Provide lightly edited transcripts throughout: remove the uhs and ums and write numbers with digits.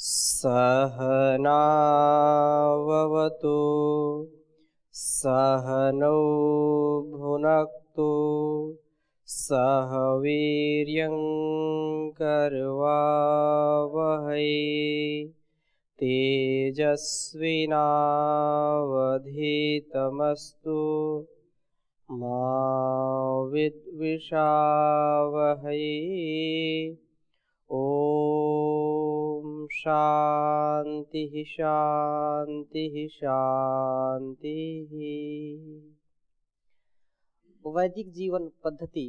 सहनाववतु सहनौ भुनक्तु सह वीर्यं करवावहै तेजस्विनावधीतमस्तु मा विद्विषावहै। ओम शांति शांति शांति। वैदिक जीवन पद्धति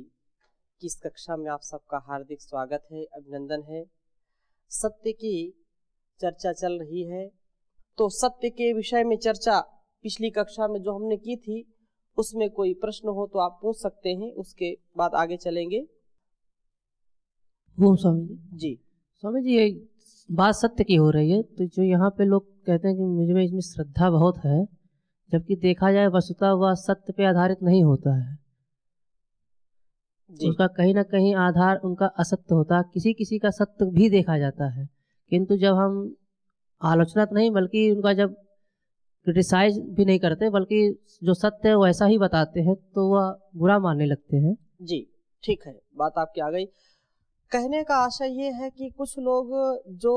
की इस कक्षा में आप सबका हार्दिक स्वागत है, अभिनंदन है। सत्य की चर्चा चल रही है, तो सत्य के विषय में चर्चा पिछली कक्षा में जो हमने की थी उसमें कोई प्रश्न हो तो आप पूछ सकते हैं, उसके बाद आगे चलेंगे। ओम स्वामी जी। जी स्वामी जी, ये बात सत्य की हो रही है, तो जो यहाँ पे लोग कहते हैं कि मुझ में इसमें श्रद्धा बहुत है, जबकि देखा जाए वस्तुतः वह सत्य पे आधारित नहीं होता है। जी उसका कहीं ना कहीं आधार उनका असत्य होता है। किसी किसी का सत्य भी देखा जाता है, किंतु जब हम आलोचना तो नहीं बल्कि उनका जब क्रिटिसाइज भी नहीं करते, बल्कि जो सत्य है वैसा ही बताते हैं, तो वह बुरा मानने लगते हैं। जी ठीक है, बात आपकी आ गई। कहने का आशय ये है कि कुछ लोग जो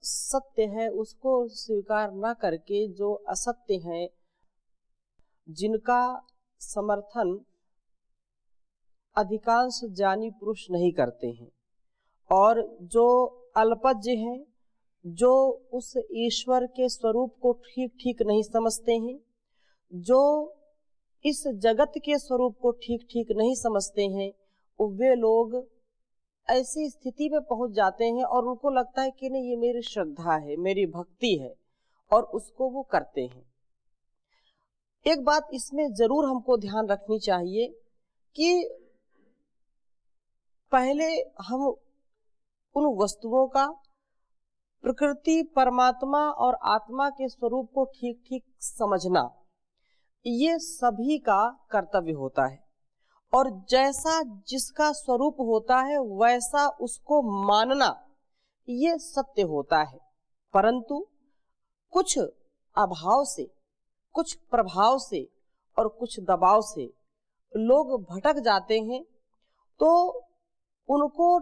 सत्य है उसको स्वीकार न करके जो असत्य हैं, जिनका समर्थन अधिकांश ज्ञानी पुरुष नहीं करते हैं, और जो अल्पज्ञ हैं, जो उस ईश्वर के स्वरूप को ठीक ठीक नहीं समझते हैं, जो इस जगत के स्वरूप को ठीक ठीक नहीं समझते हैं, वे लोग ऐसी स्थिति में पहुंच जाते हैं और उनको लगता है कि नहीं, ये मेरी श्रद्धा है, मेरी भक्ति है, और उसको वो करते हैं। एक बात इसमें जरूर हमको ध्यान रखनी चाहिए कि पहले हम उन वस्तुओं का, प्रकृति, परमात्मा और आत्मा के स्वरूप को ठीक ठीक समझना, ये सभी का कर्तव्य होता है, और जैसा जिसका स्वरूप होता है वैसा उसको मानना ये सत्य होता है। परंतु कुछ अभाव से, कुछ प्रभाव से और कुछ दबाव से लोग भटक जाते हैं, तो उनको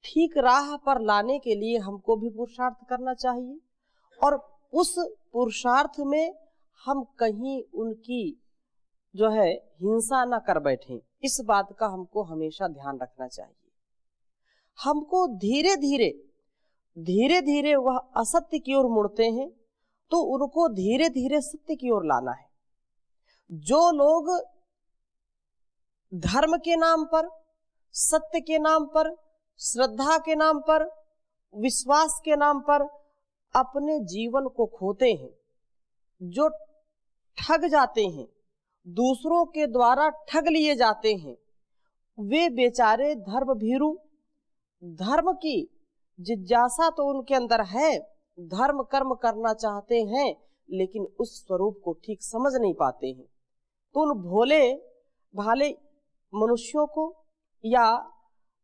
ठीक राह पर लाने के लिए हमको भी पुरुषार्थ करना चाहिए, और उस पुरुषार्थ में हम कहीं उनकी जो है हिंसा ना कर बैठें, इस बात का हमको हमेशा ध्यान रखना चाहिए। हमको धीरे धीरे धीरे धीरे वह असत्य की ओर मुड़ते हैं, तो उनको धीरे धीरे सत्य की ओर लाना है। जो लोग धर्म के नाम पर, सत्य के नाम पर, श्रद्धा के नाम पर, विश्वास के नाम पर अपने जीवन को खोते हैं, जो ठग जाते हैं, दूसरों के द्वारा ठग लिए जाते हैं, वे बेचारे धर्म भीरू, धर्म की जिज्ञासा तो उनके अंदर है, धर्म कर्म करना चाहते हैं, लेकिन उस स्वरूप को ठीक समझ नहीं पाते हैं। तो उन भोले भाले मनुष्यों को, या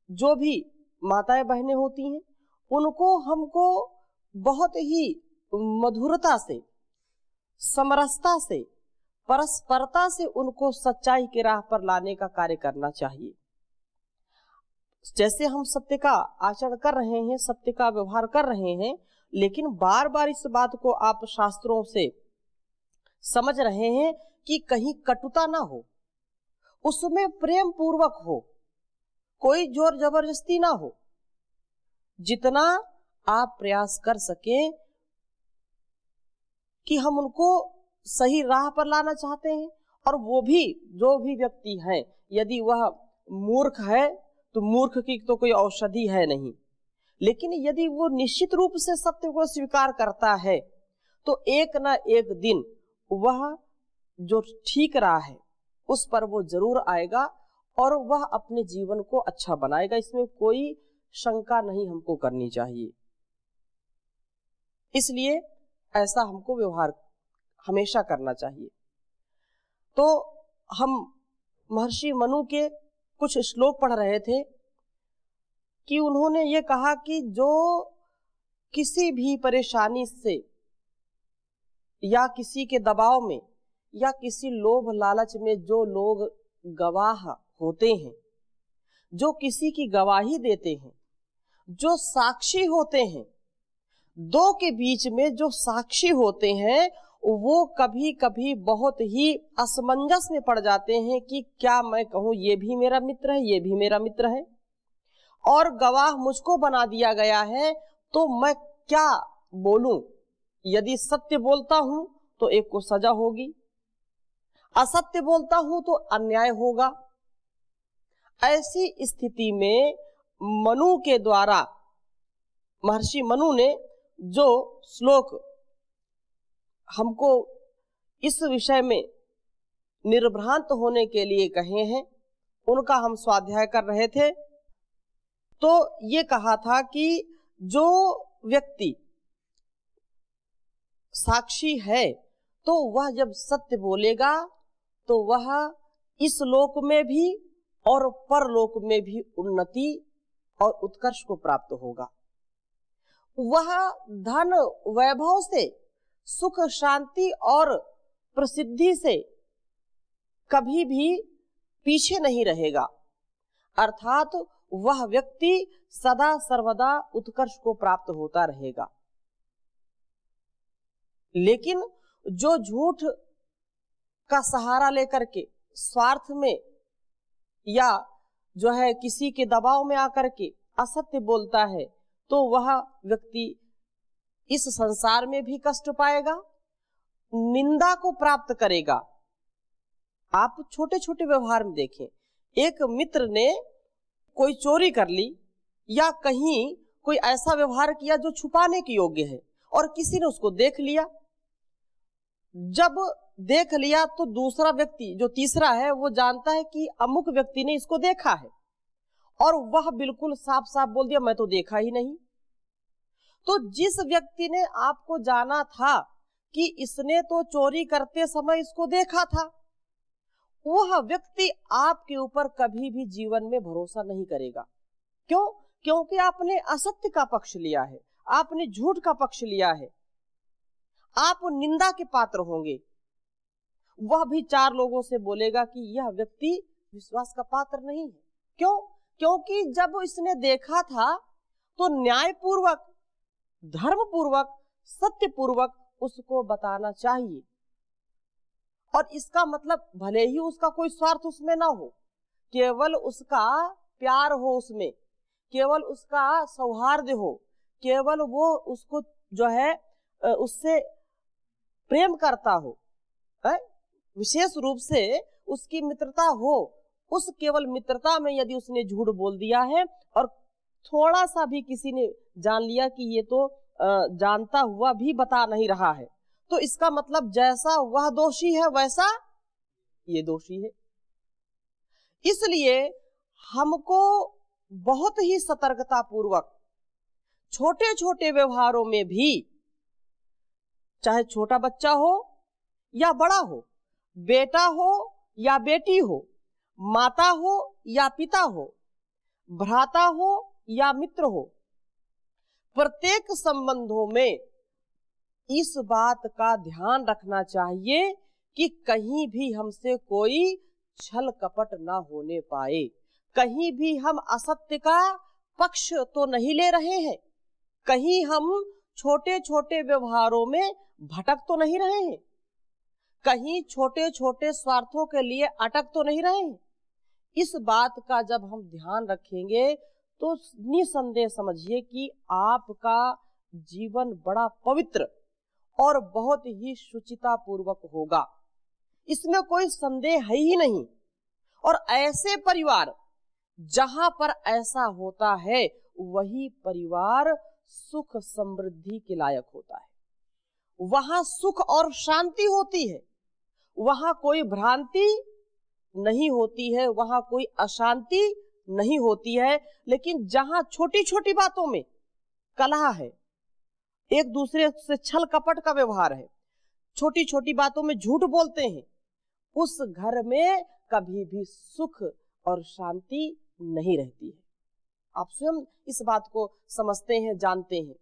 जो भी माताएं बहनें होती हैं, उनको हमको बहुत ही मधुरता से, समरसता से, परस्परता से उनको सच्चाई के राह पर लाने का कार्य करना चाहिए। जैसे हम सत्य का आचरण कर रहे हैं, सत्य का व्यवहार कर रहे हैं, लेकिन बार बार इस बात को आप शास्त्रों से समझ रहे हैं कि कहीं कटुता ना हो, उसमें प्रेम पूर्वक हो, कोई जोर जबरदस्ती ना हो। जितना आप प्रयास कर सकें कि हम उनको सही राह पर लाना चाहते हैं, और वो भी जो भी व्यक्ति है, यदि वह मूर्ख है तो मूर्ख की तो कोई औषधि है नहीं, लेकिन यदि वो निश्चित रूप से सत्य को स्वीकार करता है, तो एक ना एक दिन वह जो ठीक राह है उस पर वो जरूर आएगा, और वह अपने जीवन को अच्छा बनाएगा। इसमें कोई शंका नहीं हमको करनी चाहिए। इसलिए ऐसा हमको व्यवहार हमेशा करना चाहिए। तो हम महर्षि मनु के कुछ श्लोक पढ़ रहे थे कि उन्होंने ये कहा कि जो किसी भी परेशानी से या किसी के दबाव में या किसी लोभ लालच में जो लोग गवाह होते हैं, जो किसी की गवाही देते हैं, जो साक्षी होते हैं, दो के बीच में जो साक्षी होते हैं, वो कभी कभी बहुत ही असमंजस में पड़ जाते हैं कि क्या मैं कहूं ये भी मेरा मित्र है, ये भी मेरा मित्र है, और गवाह मुझको बना दिया गया है, तो मैं क्या बोलूं। यदि सत्य बोलता हूं तो एक को सजा होगी, असत्य बोलता हूं तो अन्याय होगा। ऐसी स्थिति में मनु के द्वारा, महर्षि मनु ने जो श्लोक हमको इस विषय में निर्भ्रांत होने के लिए कहे हैं, उनका हम स्वाध्याय कर रहे थे। तो ये कहा था कि जो व्यक्ति साक्षी है तो वह जब सत्य बोलेगा तो वह इस लोक में भी और परलोक में भी उन्नति और उत्कर्ष को प्राप्त होगा। वह धन वैभव से, सुख शांति और प्रसिद्धि से कभी भी पीछे नहीं रहेगा, अर्थात वह व्यक्ति सदा सर्वदा उत्कर्ष को प्राप्त होता रहेगा। लेकिन जो झूठ का सहारा लेकर के स्वार्थ में या जो है किसी के दबाव में आकर के असत्य बोलता है, तो वह व्यक्ति इस संसार में भी कष्ट पाएगा, निंदा को प्राप्त करेगा। आप छोटे छोटे व्यवहार में देखें, एक मित्र ने कोई चोरी कर ली या कहीं कोई ऐसा व्यवहार किया जो छुपाने के योग्य है, और किसी ने उसको देख लिया। जब देख लिया तो दूसरा व्यक्ति जो तीसरा है वो जानता है कि अमुक व्यक्ति ने इसको देखा है, और वह बिल्कुल साफ साफ बोल दिया मैं तो देखा ही नहीं। तो जिस व्यक्ति ने आपको जाना था कि इसने तो चोरी करते समय इसको देखा था, वह व्यक्ति आपके ऊपर कभी भी जीवन में भरोसा नहीं करेगा। क्यों? क्योंकि आपने असत्य का पक्ष लिया है, आपने झूठ का पक्ष लिया है, आप निंदा के पात्र होंगे। वह भी चार लोगों से बोलेगा कि यह व्यक्ति विश्वास का पात्र नहीं है। क्यों? क्योंकि जब इसने देखा था तो न्यायपूर्वक, धर्मपूर्वक, सत्यपूर्वक उसको बताना चाहिए। और इसका मतलब भले ही उसका कोई स्वार्थ उसमें ना हो, केवल उसका प्यार हो, उसमें केवल उसका सौहार्द हो, केवल वो उसको जो है उससे प्रेम करता हो, विशेष रूप से उसकी मित्रता हो, उस केवल मित्रता में यदि उसने झूठ बोल दिया है और थोड़ा सा भी किसी ने जान लिया कि ये तो जानता हुआ भी बता नहीं रहा है, तो इसका मतलब जैसा वह दोषी है वैसा ये दोषी है। इसलिए हमको बहुत ही सतर्कता पूर्वक छोटे छोटे व्यवहारों में भी, चाहे छोटा बच्चा हो या बड़ा हो, बेटा हो या बेटी हो, माता हो या पिता हो, भ्राता हो या मित्र हो, प्रत्येक संबंधों में इस बात का ध्यान रखना चाहिए कि कहीं भी हमसे कोई छल कपट ना होने पाए, कहीं भी हम असत्य का पक्ष तो नहीं ले रहे हैं, कहीं हम छोटे छोटे व्यवहारों में भटक तो नहीं रहे हैं, कहीं छोटे छोटे स्वार्थों के लिए अटक तो नहीं रहे हैं। इस बात का जब हम ध्यान रखेंगे तो निसंदेह समझिए कि आपका जीवन बड़ा पवित्र और बहुत ही शुचिता पूर्वक होगा, इसमें कोई संदेह है ही नहीं। और ऐसे परिवार जहां पर ऐसा होता है वही परिवार सुख समृद्धि के लायक होता है, वहां सुख और शांति होती है, वहां कोई भ्रांति नहीं होती है, वहां कोई अशांति नहीं होती है। लेकिन जहां छोटी छोटी बातों में कलह है, एक दूसरे से छल कपट का व्यवहार है, छोटी छोटी बातों में झूठ बोलते हैं, उस घर में कभी भी सुख और शांति नहीं रहती है। आप स्वयं इस बात को समझते हैं, जानते हैं।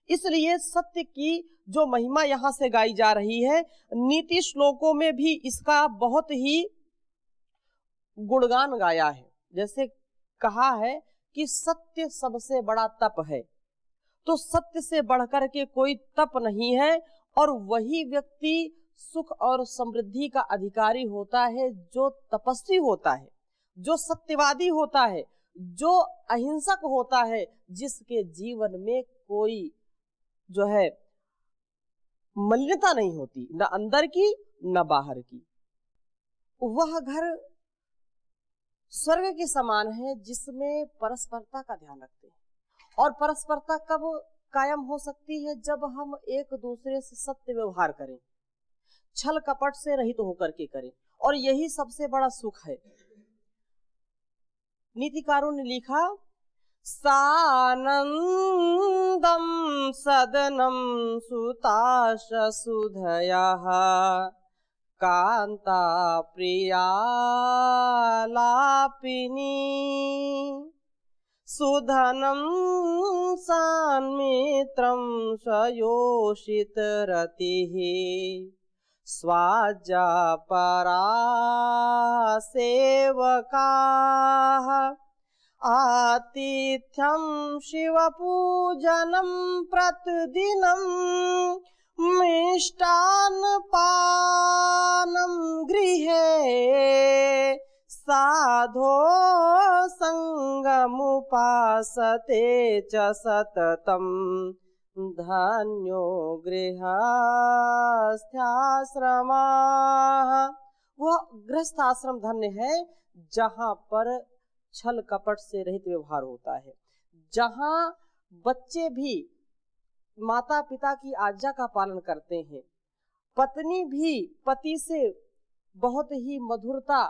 इसलिए सत्य की जो महिमा यहाँ से गाई जा रही है, नीति श्लोकों में भी इसका बहुत ही गुणगान गाया है। जैसे कहा है कि सत्य सबसे बड़ा तप है, तो सत्य से बढ़कर के कोई तप नहीं है, और वही व्यक्ति सुख और समृद्धि का अधिकारी होता है जो तपस्वी होता है, जो सत्यवादी होता है, जो अहिंसक होता है, जिसके जीवन में कोई जो है मलिनता नहीं होती, न अंदर की न बाहर की। वह घर स्वर्ग के समान है जिसमें परस्परता का ध्यान रखते हैं। और परस्परता कब कायम हो सकती है? जब हम एक दूसरे से सत्य व्यवहार करें, छल कपट से रहित होकर के करें, और यही सबसे बड़ा सुख है। नीतिकारों ने लिखा, सानंदम सदनम सुताश सुधयः कांता प्रिया लापिनी सुधनम सन्मित्रम स्वयोषित रतिः स्वाजा परा सेवकाः आतिथ्यं शिवपूजनं प्रतिदिनं मिष्टान्नपानं गृहे साधो संगमुपासते च सततं धन्यो गृहस्थाश्रमाः। वह गृहस्थ आश्रम धन्य है जहाँ पर छल कपट से रहित व्यवहार होता है, जहाँ बच्चे भी माता पिता की आज्ञा का पालन करते हैं, पत्नी भी पति से बहुत ही मधुरता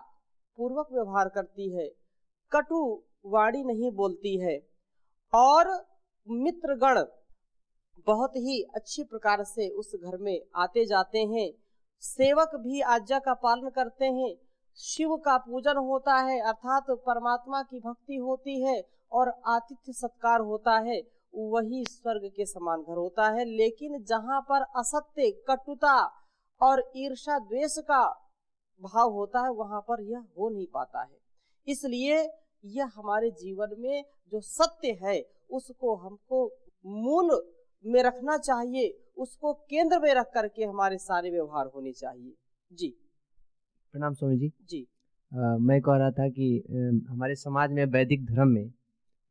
पूर्वक व्यवहार करती है, कटु वाणी नहीं बोलती है, और मित्रगण बहुत ही अच्छी प्रकार से उस घर में आते जाते हैं, सेवक भी आज्ञा का पालन करते हैं, शिव का पूजन होता है अर्थात परमात्मा की भक्ति होती है, और आतिथ्य सत्कार होता है, वही स्वर्ग के समान घर होता है। लेकिन जहाँ पर असत्य, कटुता और ईर्ष्या द्वेष का भाव होता है, वहां पर यह हो नहीं पाता है। इसलिए यह हमारे जीवन में जो सत्य है उसको हमको मूल में रखना चाहिए, उसको केंद्र में रख करके हमारे सारे व्यवहार होने चाहिए। जी प्रणाम स्वामी जी। जी मैं कह रहा था कि हमारे समाज में वैदिक धर्म में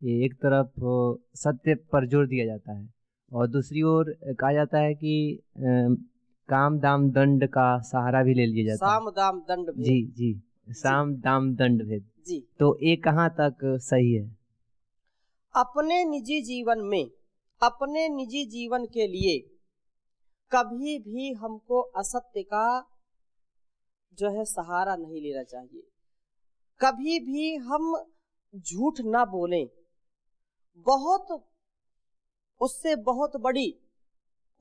ये एक तरफ सत्य पर जोर दिया जाता है, और दूसरी ओर कहा जाता है कि काम दाम दंड का सहारा भी ले लिया जाता है। साम दाम दंड भेद। जी जी, साम दाम दंड भेद। जी, तो ये कहाँ तक सही है? अपने निजी जीवन में, अपने निजी जीवन के लिए कभी भी हमको असत्य का जो है सहारा नहीं लेना चाहिए। कभी भी हम झूठ ना बोलें। बहुत उससे बहुत बड़ी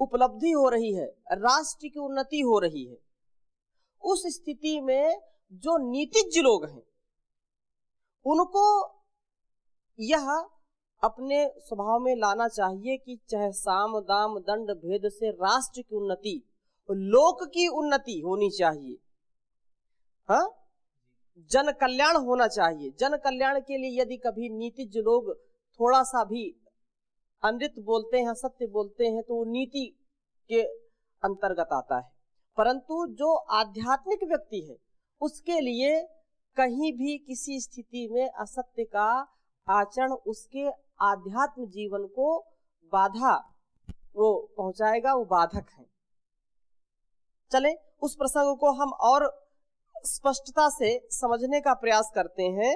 उपलब्धि हो रही है, राष्ट्र की उन्नति हो रही है। उस स्थिति में जो नीतिज्ञ लोग हैं उनको यह अपने स्वभाव में लाना चाहिए कि चाहे साम दाम दंड भेद से राष्ट्र की उन्नति, लोक की उन्नति होनी चाहिए। हाँ, जन कल्याण होना चाहिए। जन कल्याण के लिए यदि कभी नीतिज्ञ लोग थोड़ा सा भी अनृत बोलते हैं, सत्य बोलते हैं, तो वो नीति के अंतर्गत आता है। परंतु जो आध्यात्मिक व्यक्ति है उसके लिए कहीं भी किसी स्थिति में असत्य का आचरण उसके आध्यात्म जीवन को बाधा वो पहुंचाएगा, वो बाधक है। चले उस प्रसंग को हम और स्पष्टता से समझने का प्रयास करते हैं।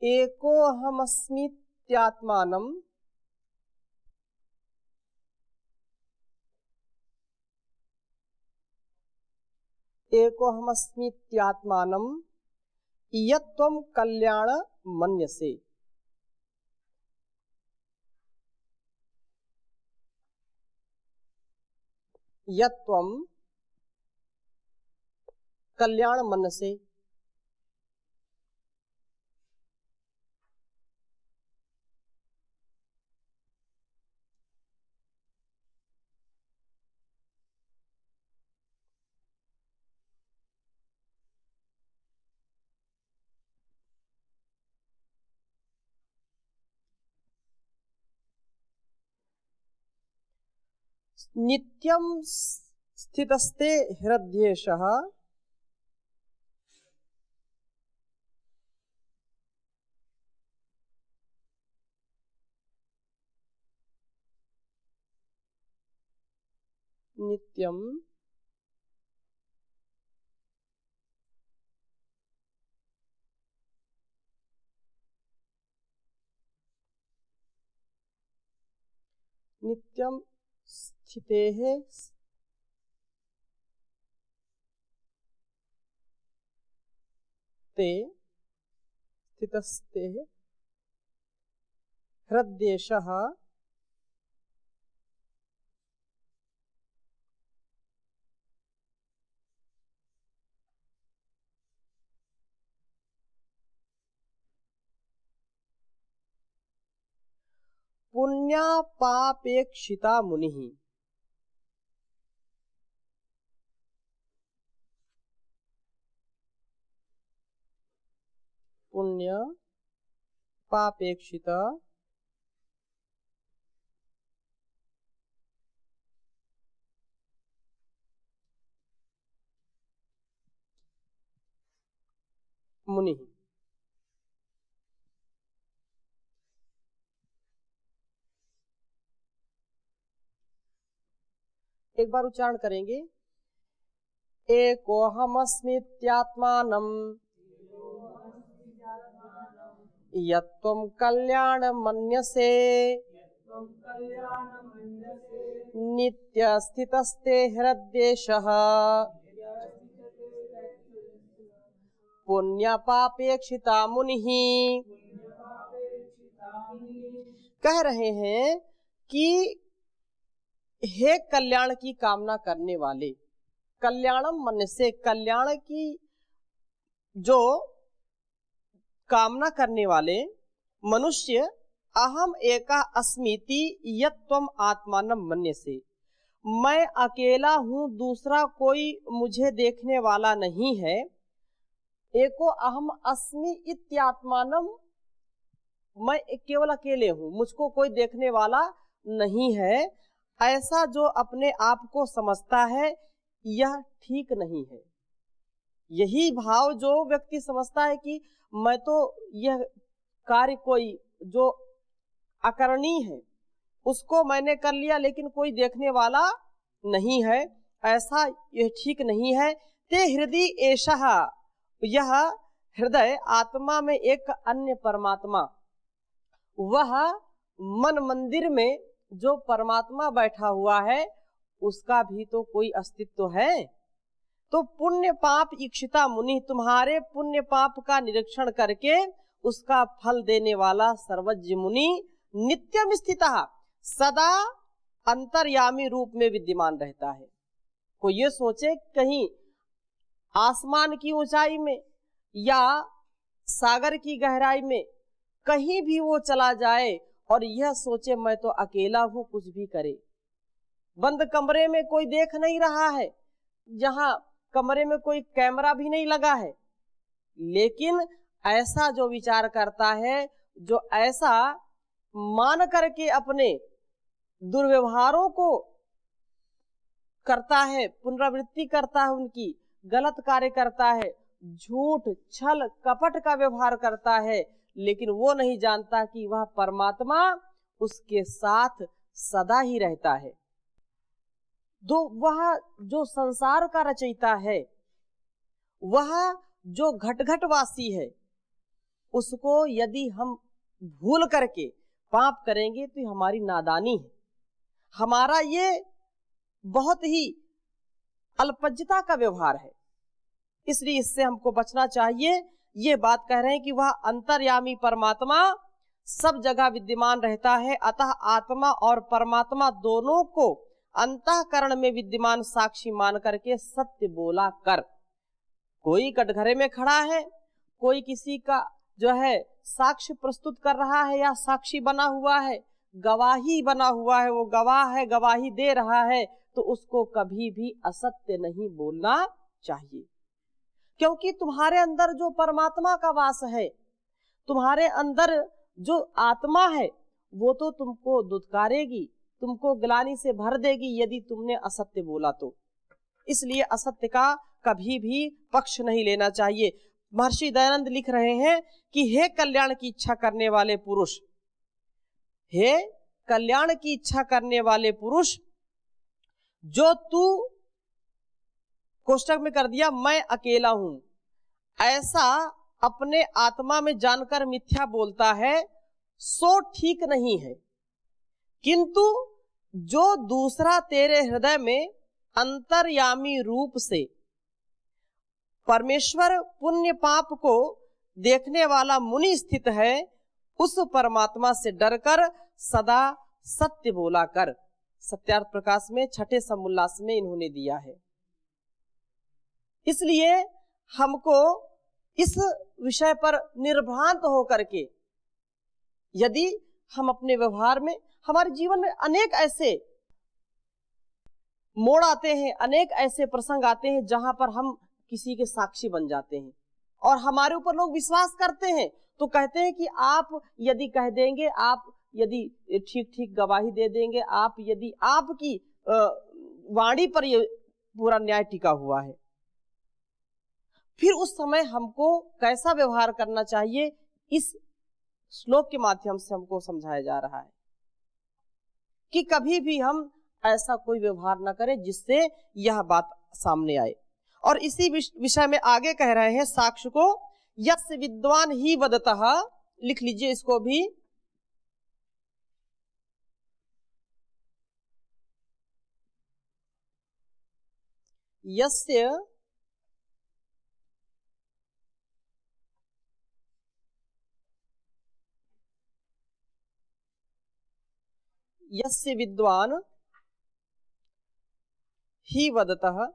एको हमस्मीत्यात्मानम् एको हमस्मीत्यात्मानम् यत्त्वं कल्याण मन्यसे। यत्त्वं कल्याण मन्यसे। नित्यं स्थितस्ते हृदयेशः नित्यं नित्यं स्थितेः ते स्थितस्ते हृदयेशः पुण्यापापेक्षिता मुनिः। पुण्य पापेक्षिता मुनिः। एक बार उच्चारण करेंगे। एकोऽहमस्मीत्यात्मानं यत्त्वं कल्याण मन्यसे नित्यस्थितस्ते हृदयेशः पुण्यपापेक्षिता मुनिः। कह रहे हैं कि हे कल्याण की कामना करने वाले, कल्याणम मन से, कल्याण की जो कामना करने वाले मनुष्य, अहम एका अस्मीति यत्त्वम आत्मानं मन्यसे, मैं अकेला हूं, दूसरा कोई मुझे देखने वाला नहीं है। एको अहम अस्मि इत्यात्मानम, मैं केवल अकेले हूं, मुझको कोई देखने वाला नहीं है। ऐसा जो अपने आप को समझता है यह ठीक नहीं है। यही भाव जो व्यक्ति समझता है कि मैं तो यह कार्य कोई जो अकरणीय है उसको मैंने कर लिया लेकिन कोई देखने वाला नहीं है, ऐसा यह ठीक नहीं है। ते हृदय एषः, यह हृदय आत्मा में एक अन्य परमात्मा, वह मन मंदिर में जो परमात्मा बैठा हुआ है उसका भी तो कोई अस्तित्व है। तो पुण्य पाप इक्षिता मुनि, तुम्हारे पुण्य पाप का निरीक्षण करके उसका फल देने वाला सर्वज्ञ मुनि नित्यम स्थितः, सदा अंतर्यामी रूप में विद्यमान रहता है। कोई ये सोचे कहीं आसमान की ऊंचाई में या सागर की गहराई में कहीं भी वो चला जाए और यह सोचे मैं तो अकेला हूं, कुछ भी करे, बंद कमरे में कोई देख नहीं रहा है, जहां कमरे में कोई कैमरा भी नहीं लगा है, लेकिन ऐसा जो विचार करता है, जो ऐसा मान करके अपने दुर्व्यवहारों को करता है, पुनरावृत्ति करता है, उनकी गलत कार्य करता है, झूठ छल कपट का व्यवहार करता है, लेकिन वो नहीं जानता कि वह परमात्मा उसके साथ सदा ही रहता है। तो वह जो संसार का रचयिता है, वह जो घट घट वासी है, उसको यदि हम भूल करके पाप करेंगे तो हमारी नादानी है, हमारा ये बहुत ही अल्पज्यता का व्यवहार है। इसलिए इससे हमको बचना चाहिए। ये बात कह रहे हैं कि वह अंतर्यामी परमात्मा सब जगह विद्यमान रहता है, अतः आत्मा और परमात्मा दोनों को अंतःकरण में विद्यमान साक्षी मान करके सत्य बोला कर। कोई कटघरे में खड़ा है, कोई किसी का जो है साक्ष्य प्रस्तुत कर रहा है या साक्षी बना हुआ है, गवाही बना हुआ है, वो गवाह है, गवाही दे रहा है, तो उसको कभी भी असत्य नहीं बोलना चाहिए। क्योंकि तुम्हारे अंदर जो परमात्मा का वास है, तुम्हारे अंदर जो आत्मा है, वो तो तुमको दुत्कारेगी, तुमको ग्लानि से भर देगी यदि तुमने असत्य बोला तो। इसलिए असत्य का कभी भी पक्ष नहीं लेना चाहिए। महर्षि दयानंद लिख रहे हैं कि हे कल्याण की इच्छा करने वाले पुरुष, हे कल्याण की इच्छा करने वाले पुरुष, जो तू कोष्टक में कर दिया मैं अकेला हूं, ऐसा अपने आत्मा में जानकर मिथ्या बोलता है सो ठीक नहीं है। किंतु जो दूसरा तेरे हृदय में अंतर्यामी रूप से परमेश्वर पुण्य पाप को देखने वाला मुनि स्थित है, उस परमात्मा से डरकर सदा सत्य बोला कर। सत्यार्थ प्रकाश में छठे समुल्लास में इन्होंने दिया है। इसलिए हमको इस विषय पर निर्भ्रांत होकर के, यदि हम अपने व्यवहार में, हमारे जीवन में अनेक ऐसे मोड़ आते हैं, अनेक ऐसे प्रसंग आते हैं जहां पर हम किसी के साक्षी बन जाते हैं और हमारे ऊपर लोग विश्वास करते हैं, तो कहते हैं कि आप यदि कह देंगे, आप यदि ठीक ठीक गवाही दे देंगे, आप यदि आपकी वाणी पर ये पूरा न्याय टिका हुआ है, फिर उस समय हमको कैसा व्यवहार करना चाहिए, इस श्लोक के माध्यम से हमको समझाया जा रहा है कि कभी भी हम ऐसा कोई व्यवहार न करें जिससे यह बात सामने आए। और इसी विषय में आगे कह रहे हैं साक्ष्य को, यस्य विद्वान ही वदतः, लिख लीजिए इसको भी, यस्य यस्य विद्वान ही वदतः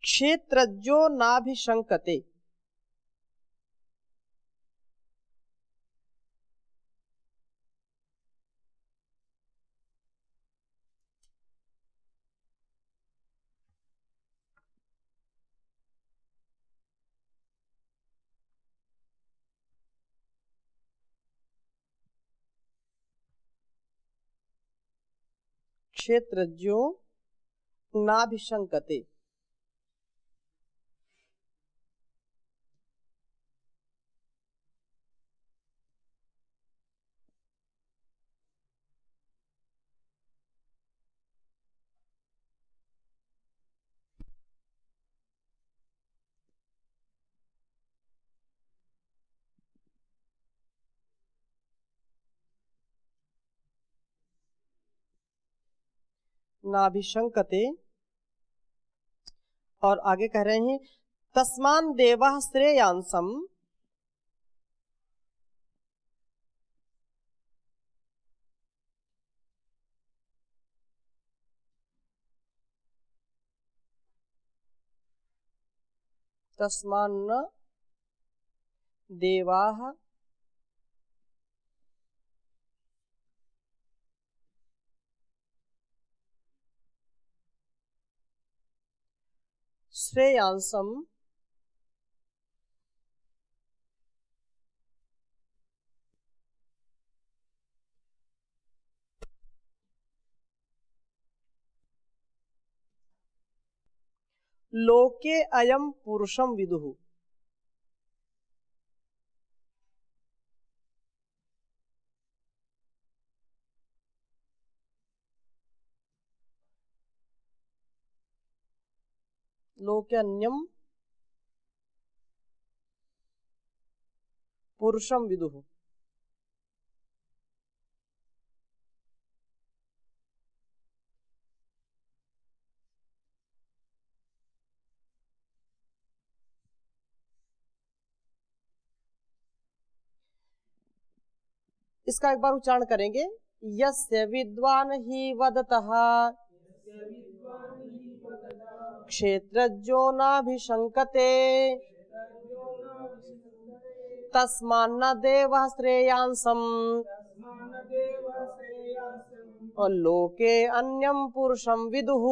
क्षेत्रज्ञो नाभिशंकते। क्षेत्रज्ञो नाभिशंकते। नाभिशंकते, और आगे कह रहे हैं तस्मान देवः श्रेयांसम, तस्मान्न देवाः श्रेयांसम लोके अयम पुरुषम विदुः। लोक्यन्यम पुरुषम विदुः। इसका एक बार उच्चारण करेंगे, यस्य विद्वान ही वदतः क्षेत्रज्ञो नाभिशंकते तस्मान्न देवः श्रेयांसम् और लोके अन्यम पुरुषम विदुः।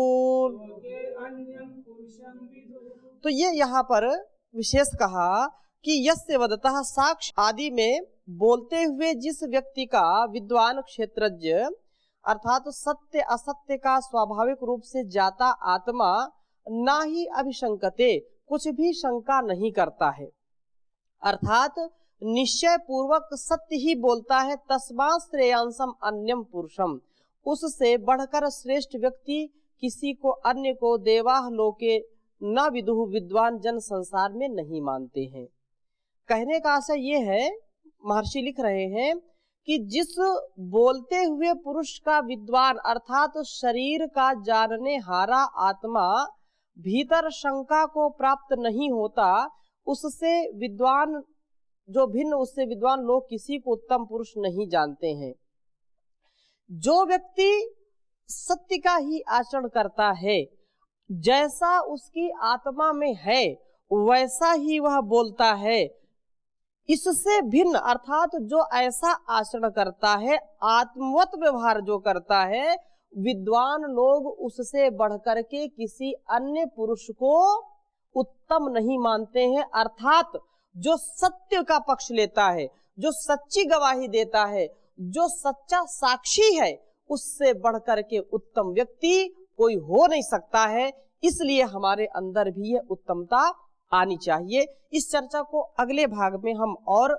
तो ये यहाँ पर विशेष कहा कि यस्य वदतः साक्ष्य आदि में बोलते हुए जिस व्यक्ति का विद्वान क्षेत्रज्ञ अर्थात तो सत्य असत्य का स्वाभाविक रूप से जाता आत्मा ना ही अभिशंकते, कुछ भी शंका नहीं करता है, अर्थात निश्चय पूर्वक सत्य ही बोलता है। तस्मात् श्रेयांसम अन्यम पुरुषम, उससे बढ़कर श्रेष्ठ व्यक्ति किसी को अन्य को देवाह लोके न विदुः, विद्वान जन संसार में नहीं मानते हैं। कहने का आशय ये है, महर्षि लिख रहे हैं कि जिस बोलते हुए पुरुष का विद्वान अर्थात शरीर का जानने हारा आत्मा भीतर शंका को प्राप्त नहीं होता, उससे विद्वान जो भिन्न उससे विद्वान लोग किसी को उत्तम पुरुष नहीं जानते हैं। जो व्यक्ति सत्य का ही आचरण करता है, जैसा उसकी आत्मा में है वैसा ही वह बोलता है, इससे भिन्न अर्थात जो ऐसा आचरण करता है, आत्मवत व्यवहार जो करता है, विद्वान लोग उससे बढ़कर के किसी अन्य पुरुष को उत्तम नहीं मानते हैं। अर्थात जो सत्य का पक्ष लेता है, जो सच्ची गवाही देता है, जो सच्चा साक्षी है, उससे बढ़कर के उत्तम व्यक्ति कोई हो नहीं सकता है। इसलिए हमारे अंदर भी यह उत्तमता आनी चाहिए। इस चर्चा को अगले भाग में हम और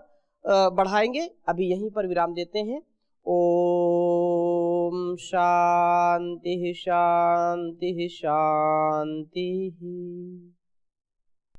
बढ़ाएंगे। अभी यहीं पर विराम देते हैं। ओम शांति शांति शांति।